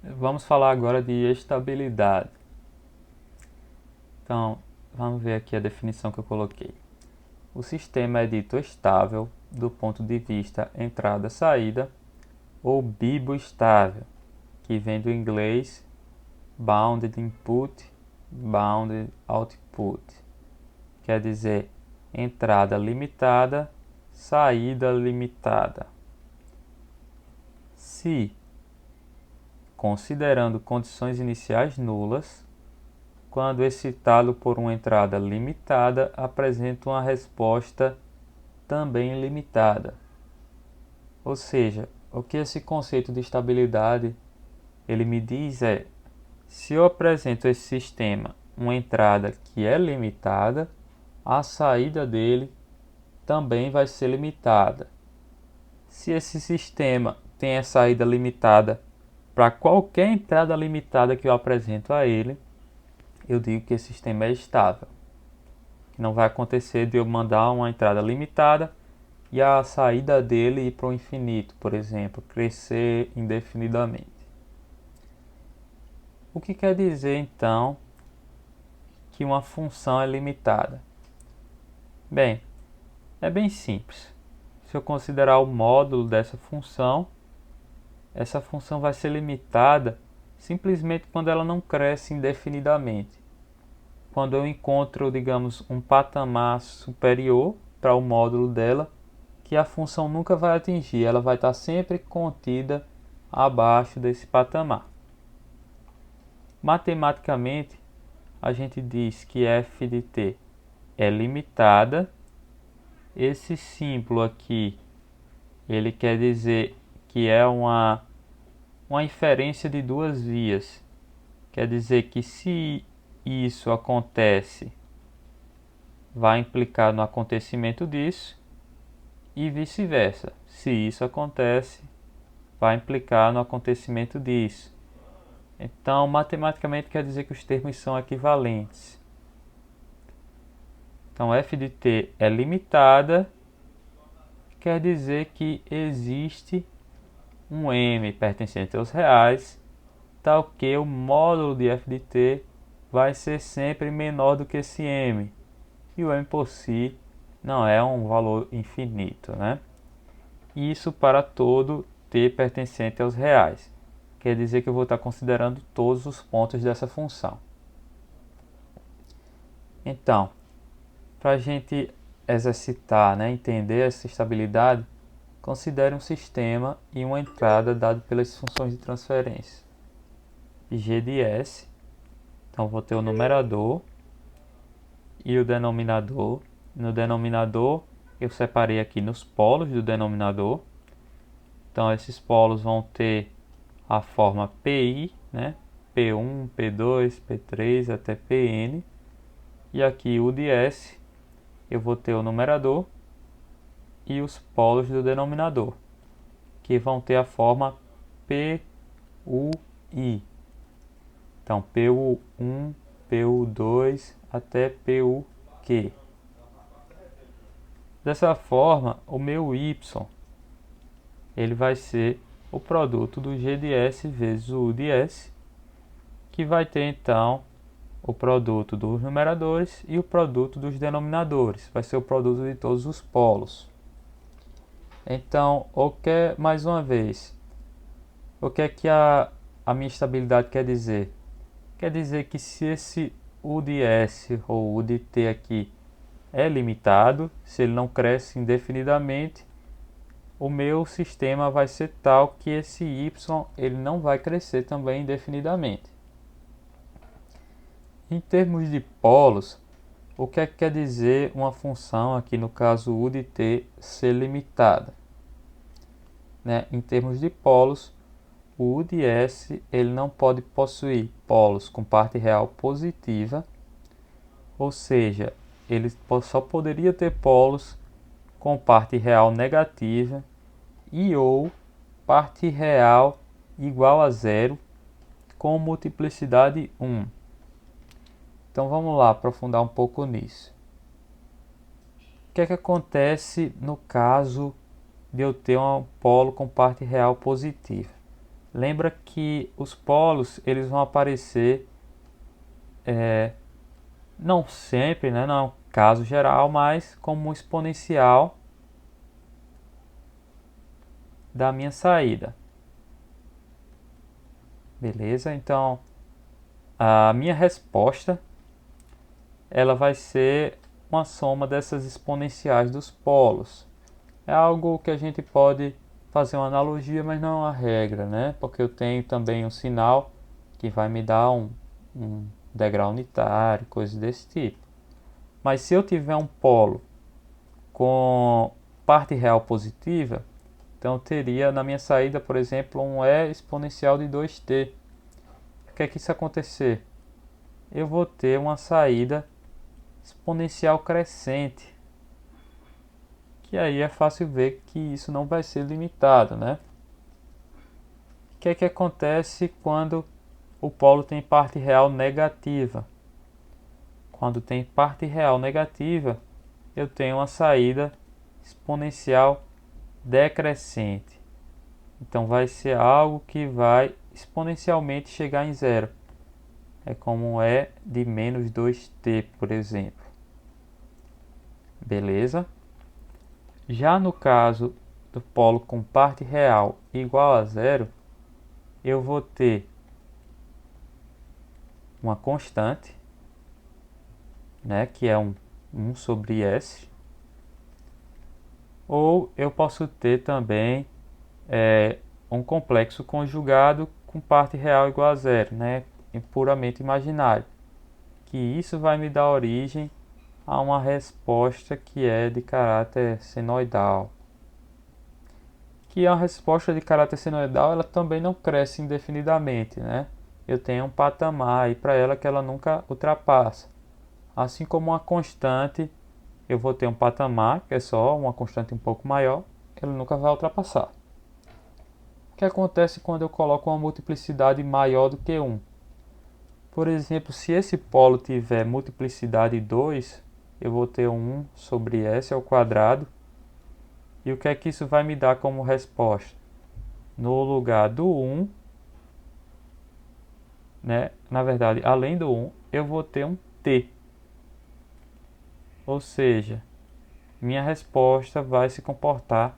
Vamos falar agora de estabilidade. Então, vamos ver aqui a definição que eu coloquei. O sistema é dito estável do ponto de vista entrada-saída ou biboestável, que vem do inglês bounded input, bounded output. Quer dizer, entrada limitada, saída limitada. Se, considerando condições iniciais nulas, quando excitado por uma entrada limitada, apresenta uma resposta também limitada. Ou seja, o que esse conceito de estabilidade ele me diz é: se eu apresento esse sistema uma entrada que é limitada, a saída dele também vai ser limitada. Se esse sistema tem a saída limitada para qualquer entrada limitada que eu apresento a ele, eu digo que esse sistema é estável. Não vai acontecer de eu mandar uma entrada limitada e a saída dele ir para o infinito, por exemplo, crescer indefinidamente. O que quer dizer então que uma função é limitada? Bem, é bem simples. Se eu considerar o módulo dessa função, essa função vai ser limitada simplesmente quando ela não cresce indefinidamente. Quando eu encontro, digamos, um patamar superior para o módulo dela, que a função nunca vai atingir, ela vai estar sempre contida abaixo desse patamar. Matematicamente, a gente diz que f de t é limitada. Esse símbolo aqui, ele quer dizer que é uma inferência de duas vias. Quer dizer que se isso acontece, vai implicar no acontecimento disso, e vice-versa. Se isso acontece, vai implicar no acontecimento disso. Então, matematicamente quer dizer que os termos são equivalentes. Então, f de t é limitada, quer dizer que existe um m pertencente aos reais, tal que o módulo de f de t vai ser sempre menor do que esse m. E o m por si não é um valor infinito, né? Isso para todo t pertencente aos reais. Quer dizer que eu vou estar considerando todos os pontos dessa função. Então, para a gente exercitar, né, entender essa estabilidade, considere um sistema e uma entrada dado pelas funções de transferência. G de S, então vou ter o numerador e o denominador. No denominador, eu separei aqui nos polos do denominador. Então, esses polos vão ter a forma PI, né? P1, P2, P3 até Pn. E aqui o de S, eu vou ter o numerador e os polos do denominador, que vão ter a forma PUI. Então, PU1, PU2 até PUQ. Dessa forma, o meu y ele vai ser o produto do G de S vezes o U de S, que vai ter então o produto dos numeradores e o produto dos denominadores. Vai ser o produto de todos os polos. Então, mais uma vez, o que é que a minha estabilidade quer dizer? Quer dizer que se esse U de S ou U de T aqui é limitado, se ele não cresce indefinidamente, o meu sistema vai ser tal que esse y ele não vai crescer também indefinidamente. Em termos de polos, o que é que quer dizer uma função, aqui no caso u de t, ser limitada? Né? Em termos de polos, o u de s ele não pode possuir polos com parte real positiva, ou seja, ele só poderia ter polos com parte real negativa e ou parte real igual a zero com multiplicidade 1. Então vamos lá aprofundar um pouco nisso. O que é que acontece no caso de eu ter um polo com parte real positiva? Lembra que os polos eles vão aparecer, não sempre, né, não é um caso geral, mas como exponencial da minha saída. Beleza? Então, a minha resposta ela vai ser uma soma dessas exponenciais dos polos. É algo que a gente pode fazer uma analogia, mas não é uma regra, né? Porque eu tenho também um sinal que vai me dar um degrau unitário, coisas desse tipo. Mas se eu tiver um polo com parte real positiva, então eu teria na minha saída, por exemplo, um e exponencial de 2t. O que é que isso acontecer? Eu vou ter uma saída exponencial crescente, que aí é fácil ver que isso não vai ser limitado, né? O que é que acontece quando o polo tem parte real negativa? Quando tem parte real negativa, eu tenho uma saída exponencial decrescente. Então vai ser algo que vai exponencialmente chegar em zero. É como é de menos 2t, por exemplo. Beleza? Já no caso do polo com parte real igual a zero, eu vou ter uma constante, né, que é 1 sobre s, ou eu posso ter também um complexo conjugado com parte real igual a zero, né, puramente imaginário, que isso vai me dar origem a uma resposta que é de caráter senoidal. Que a resposta de caráter senoidal ela também não cresce indefinidamente, né? Eu tenho um patamar aí para ela que ela nunca ultrapassa. Assim como uma constante, eu vou ter um patamar, que é só uma constante um pouco maior, que ela nunca vai ultrapassar. O que acontece quando eu coloco uma multiplicidade maior do que 1? Por exemplo, se esse polo tiver multiplicidade 2, eu vou ter 1 sobre s ao quadrado. E o que é que isso vai me dar como resposta? No lugar do 1, né, na verdade, além do 1, eu vou ter um t. Ou seja, minha resposta vai se comportar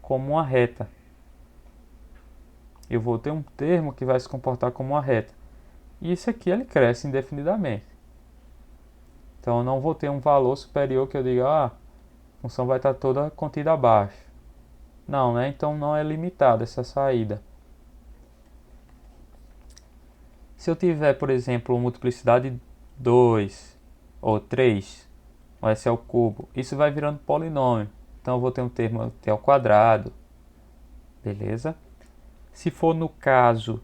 como uma reta. Eu vou ter um termo que vai se comportar como uma reta. E isso aqui ele cresce indefinidamente. Então eu não vou ter um valor superior que eu diga, a função vai estar toda contida abaixo. Não, né? Então não é limitada essa saída. Se eu tiver, por exemplo, multiplicidade 2 ou 3, ou s ao cubo, isso vai virando polinômio. Então eu vou ter um termo t ao quadrado. Beleza? Se for no caso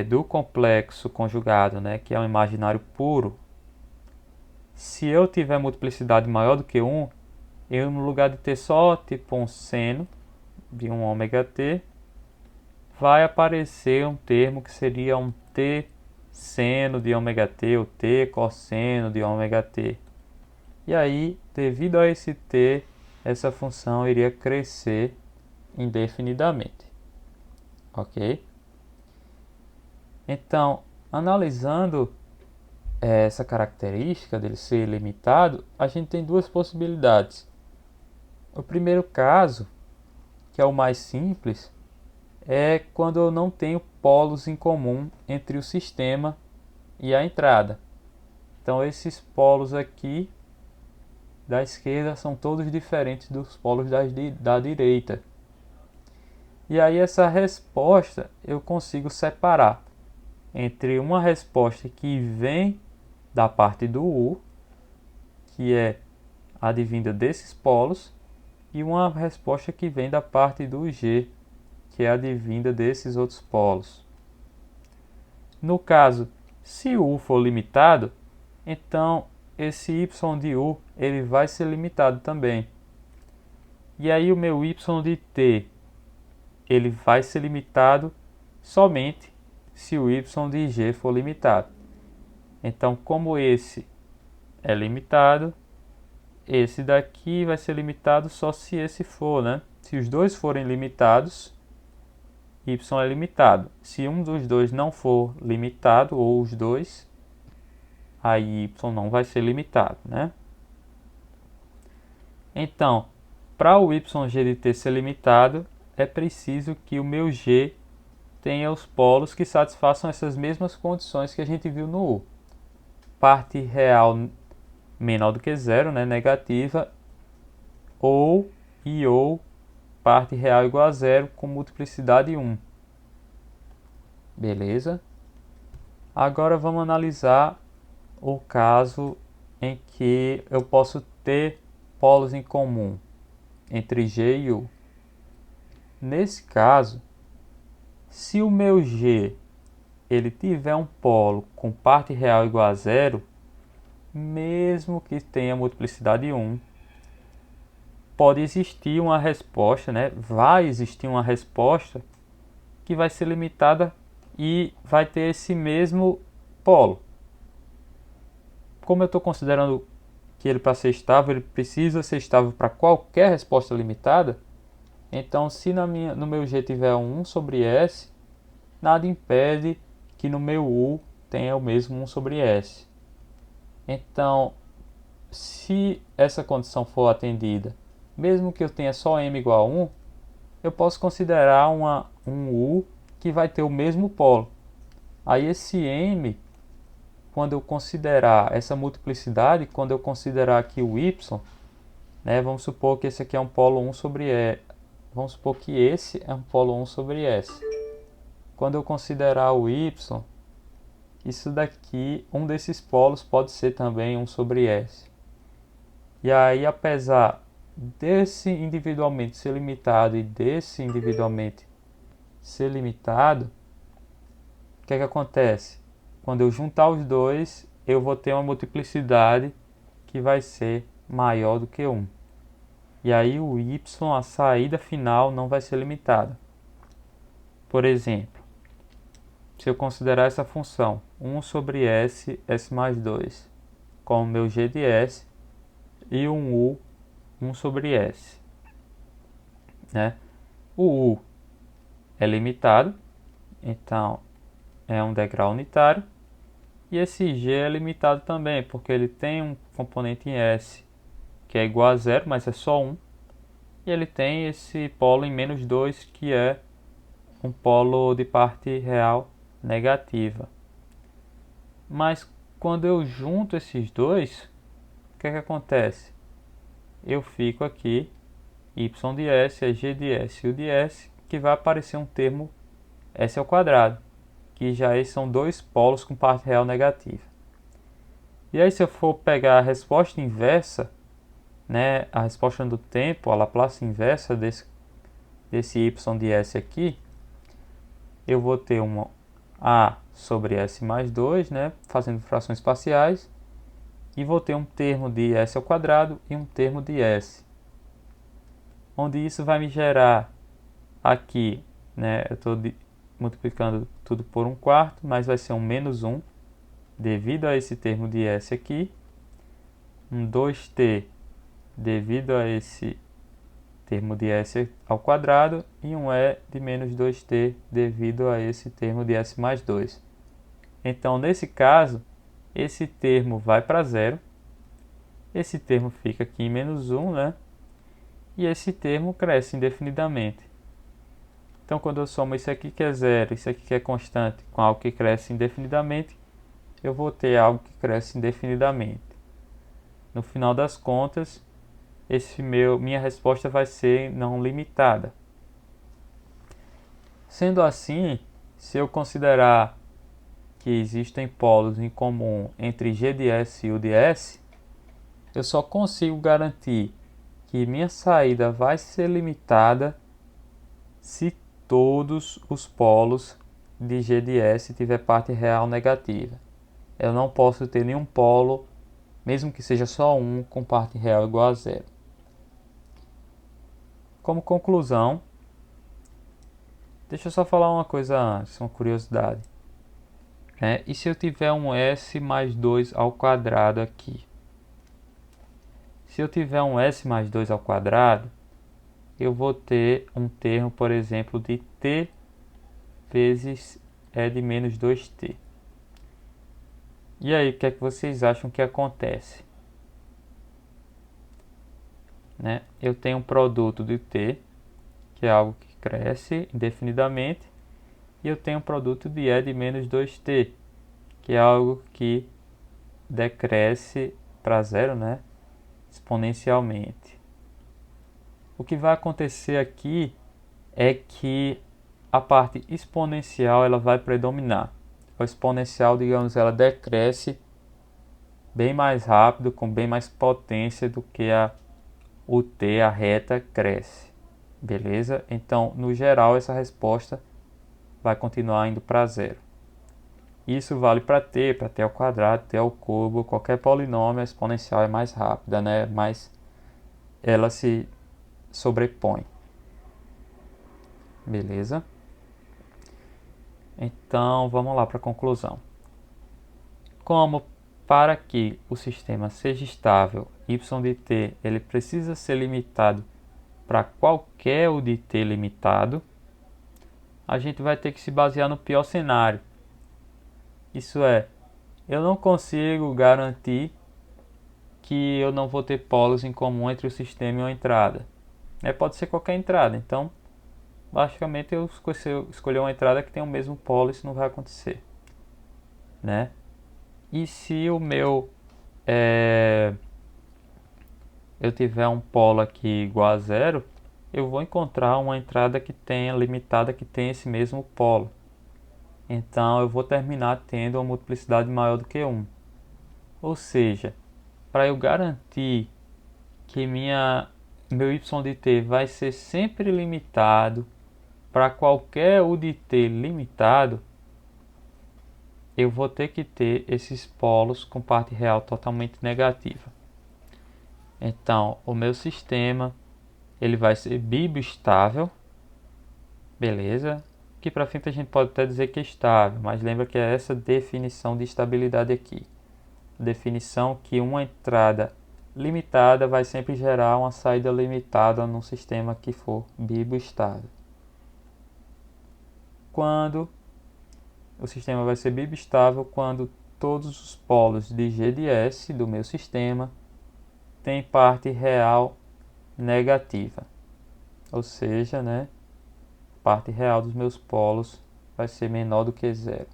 do complexo conjugado, né, que é um imaginário puro, se eu tiver multiplicidade maior do que 1, eu no lugar de ter só tipo um seno de um ômega t, vai aparecer um termo que seria um t seno de ômega t ou t cosseno de ômega t. E aí, devido a esse t, essa função iria crescer indefinidamente. Ok? Então, analisando essa característica dele ser limitado, a gente tem duas possibilidades. O primeiro caso, que é o mais simples, é quando eu não tenho polos em comum entre o sistema e a entrada. Então esses polos aqui da esquerda são todos diferentes dos polos da direita. E aí essa resposta eu consigo separar entre uma resposta que vem da parte do U, que é advinda desses polos, e uma resposta que vem da parte do G, que é advinda desses outros polos. No caso, se o U for limitado, então esse y de U ele vai ser limitado também. E aí o meu y de t ele vai ser limitado somente se o y de g for limitado. Então, como esse é limitado, esse daqui vai ser limitado só se esse for, né? Se os dois forem limitados, y é limitado. Se um dos dois não for limitado, ou os dois, aí y não vai ser limitado, né? Então, para o yg de t ser limitado, é preciso que o meu g tenha os polos que satisfaçam essas mesmas condições que a gente viu no U. Parte real menor do que zero, né, negativa, ou parte real igual a zero com multiplicidade 1. Beleza? Agora vamos analisar o caso em que eu posso ter polos em comum entre G e U. Nesse caso, se o meu G ele tiver um polo com parte real igual a zero, mesmo que tenha multiplicidade 1, pode existir uma resposta, né? Vai existir uma resposta que vai ser limitada e vai ter esse mesmo polo. Como eu estou considerando que ele, para ser estável, ele precisa ser estável para qualquer resposta limitada, então se no meu G tiver um 1 sobre S, nada impede que no meu U tenha o mesmo 1 sobre S. Então, se essa condição for atendida, mesmo que eu tenha só m igual a 1, eu posso considerar um U que vai ter o mesmo polo. Aí esse m, quando eu considerar essa multiplicidade, quando eu considerar aqui o y, né, vamos supor que esse aqui é um polo 1 sobre E. Vamos supor que esse é um polo 1 sobre S. Quando eu considerar o y, isso daqui, um desses polos pode ser também 1 sobre S. E aí, apesar desse individualmente ser limitado e desse individualmente ser limitado, o que é que acontece? Quando eu juntar os dois, eu vou ter uma multiplicidade que vai ser maior do que 1. E aí o y, a saída final, não vai ser limitada. Por exemplo, se eu considerar essa função 1 sobre s, s mais 2, como meu g de s, e um u, 1 sobre s. Né? O u é limitado, então é um degrau unitário. E esse g é limitado também, porque ele tem um componente em s que é igual a zero, mas é só 1. E ele tem esse polo em menos 2, que é um polo de parte real negativa. Mas quando eu junto esses dois, o que é que acontece? Eu fico aqui, y de s é g de s e u de s, que vai aparecer um termo s ao quadrado, que já são dois polos com parte real negativa. E aí, se eu for pegar a resposta inversa, né, a resposta do tempo, a Laplace inversa desse y de s aqui, eu vou ter uma a sobre s mais 2, né, fazendo frações parciais, e vou ter um termo de s ao quadrado e um termo de s, onde isso vai me gerar aqui, né, eu estou multiplicando tudo por 1/4, mas vai ser um menos 1, devido a esse termo de s aqui, um 2t devido a esse termo de s ao quadrado e um e de menos 2t devido a esse termo de s mais 2. Então, nesse caso, esse termo vai para zero, esse termo fica aqui em menos 1, né? E esse termo cresce indefinidamente. Então, quando eu somo isso aqui que é zero, isso aqui que é constante, com algo que cresce indefinidamente, eu vou ter algo que cresce indefinidamente. No final das contas, minha resposta vai ser não limitada. Sendo assim, se eu considerar que existem polos em comum entre g de s e u de s, eu só consigo garantir que minha saída vai ser limitada se todos os polos de g de s tiver parte real negativa. Eu não posso ter nenhum polo, mesmo que seja só um, com parte real igual a zero. Como conclusão, deixa eu só falar uma coisa antes, uma curiosidade. E se eu tiver um s mais 2 ao quadrado aqui? Se eu tiver um s mais 2 ao quadrado, eu vou ter um termo, por exemplo, de t vezes E de menos 2t. E aí, o que é que vocês acham que acontece? Né? Eu tenho um produto de t, que é algo que cresce indefinidamente, e eu tenho um produto de E de menos 2t, que é algo que decresce para zero, né? Exponencialmente. O que vai acontecer aqui é que a parte exponencial ela vai predominar. O exponencial, digamos, ela decresce bem mais rápido, com bem mais potência do que o t, a reta, cresce. Beleza? Então, no geral, essa resposta vai continuar indo para zero. Isso vale para t ao quadrado, t ao cubo, qualquer polinômio, a exponencial é mais rápida, né? Mas ela se sobrepõe. Beleza? Então, vamos lá para a conclusão. Como para que o sistema seja estável, y de t ele precisa ser limitado para qualquer u de t limitado, a gente vai ter que se basear no pior cenário. Isso é, eu não consigo garantir que eu não vou ter polos em comum entre o sistema e uma entrada. Pode ser qualquer entrada, então basicamente eu escolher uma entrada que tem o mesmo polo, isso não vai acontecer, né? E se o meu eu tiver um polo aqui igual a zero, eu vou encontrar uma entrada que tenha limitada que tenha esse mesmo polo. Então eu vou terminar tendo uma multiplicidade maior do que 1. Ou seja, para eu garantir que meu y de t vai ser sempre limitado para qualquer u de t limitado, eu vou ter que ter esses polos com parte real totalmente negativa. Então, o meu sistema ele vai ser bibestável, beleza? Que para frente a gente pode até dizer que é estável, mas lembra que é essa definição de estabilidade aqui. Definição que uma entrada limitada vai sempre gerar uma saída limitada num sistema que for bibestável. Quando o sistema vai ser bibestável quando todos os polos de G de S do meu sistema têm parte real negativa. Ou seja, né, a parte real dos meus polos vai ser menor do que zero.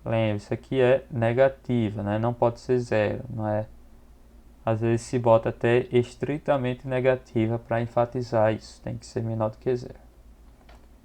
Lembre, isso aqui é negativa, né? Não pode ser zero, não é? Às vezes se bota até estritamente negativa para enfatizar isso, tem que ser menor do que zero.